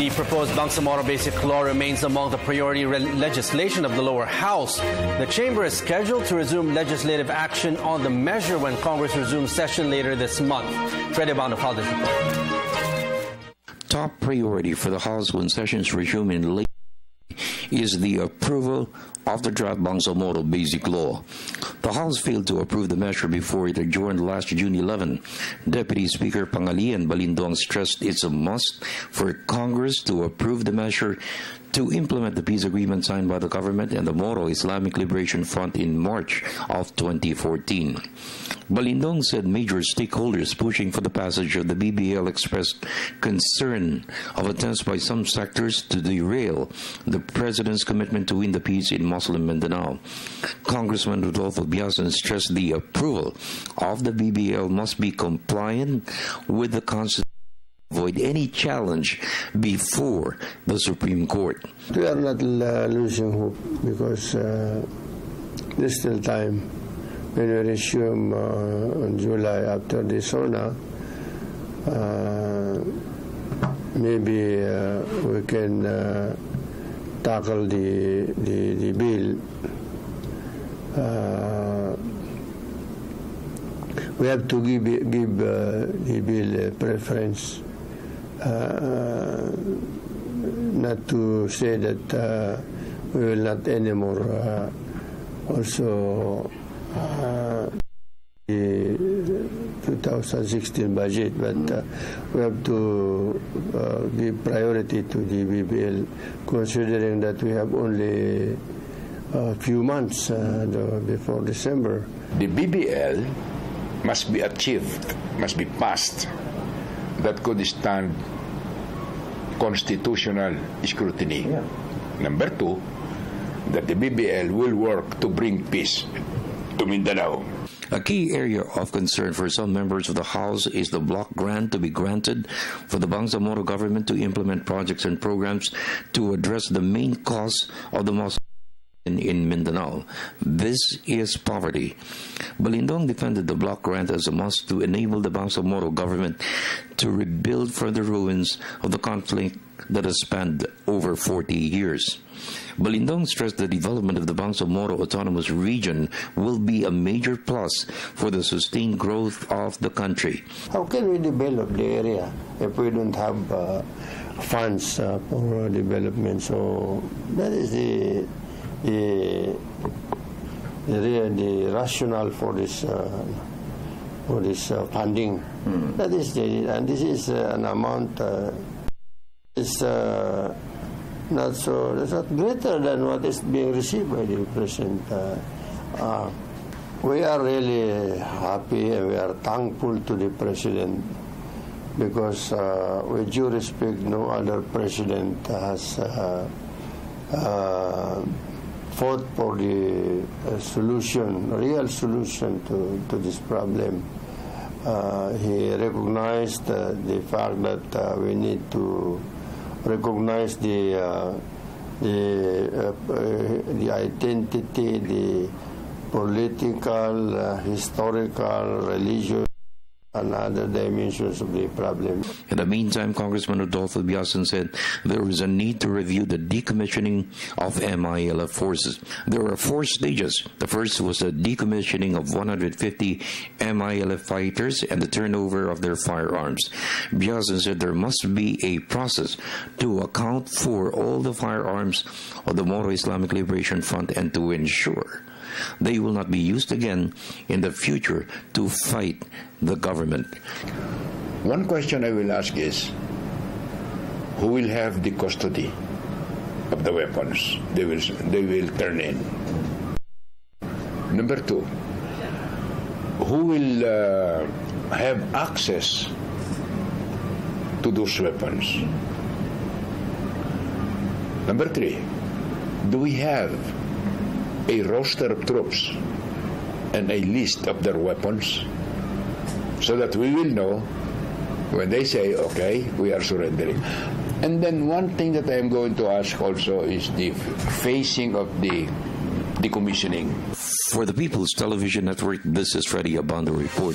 The proposed Bangsamoro Basic Law remains among the priority legislation of the lower house. The chamber is scheduled to resume legislative action on the measure when Congress resumes session later this month. Freddie Abando filed this report. Top priority for the House when sessions resume in late is the approval of the draft Bangsamoro Basic Law. The House failed to approve the measure before it adjourned last June 11. Deputy Speaker Pangalian Balindong stressed it's a must for Congress to approve the measure to implement the peace agreement signed by the government and the Moro Islamic Liberation Front in March of 2014. Balindong said major stakeholders pushing for the passage of the BBL expressed concern of attempts by some sectors to derail the president's commitment to win the peace in Muslim Mindanao. Congressman Rodolfo Biasan stressed the approval of the BBL must be compliant with the Constitution. Avoid any challenge before the Supreme Court. We are not losing hope because there's still time. When we resume in July after the SONA, maybe we can tackle the bill. We have to give the bill a preference. Not to say that we will not anymore also the 2016 budget, but we have to give priority to the BBL, considering that we have only a few months before December. The BBL must be achieved, must be passed, that could stand constitutional scrutiny. Yeah. Number two, that the BBL will work to bring peace to Mindanao. A key area of concern for some members of the House is the block grant to be granted for the Bangsamoro government to implement projects and programs to address the main cause of the Muslim in Mindanao. This is poverty. Balindong defended the block grant as a must to enable the Bangsamoro government to rebuild from the ruins of the conflict that has spanned over 40 years. Balindong stressed the development of the Bangsamoro Autonomous Region will be a major plus for the sustained growth of the country. How can we develop the area if we don't have funds for development? So that is the rationale for this funding. That is and this is an amount. It's not so. It's not greater than what is being received by the president. We are really happy and we are thankful to the president because, with due respect, no other president has fought for the solution, real solution to this problem. He recognized the fact that we need to recognize the identity, the political, historical, religious, and other dimensions of the problem. In the meantime, Congressman Rodolfo Biasan said there is a need to review the decommissioning of MILF forces. There are 4 stages. The first was the decommissioning of 150 MILF fighters and the turnover of their firearms. Biasan said there must be a process to account for all the firearms of the Moro Islamic Liberation Front and to ensure they will not be used again in the future to fight the government. One question I will ask is, who will have the custody of the weapons they will turn in? Number 2, who will have access to those weapons? Number 3, do we have a roster of troops and a list of their weapons so that we will know when they say, okay, we are surrendering? And then one thing that I am going to ask also is the phasing of the decommissioning. For the People's Television Network, this is Freddie Abando report.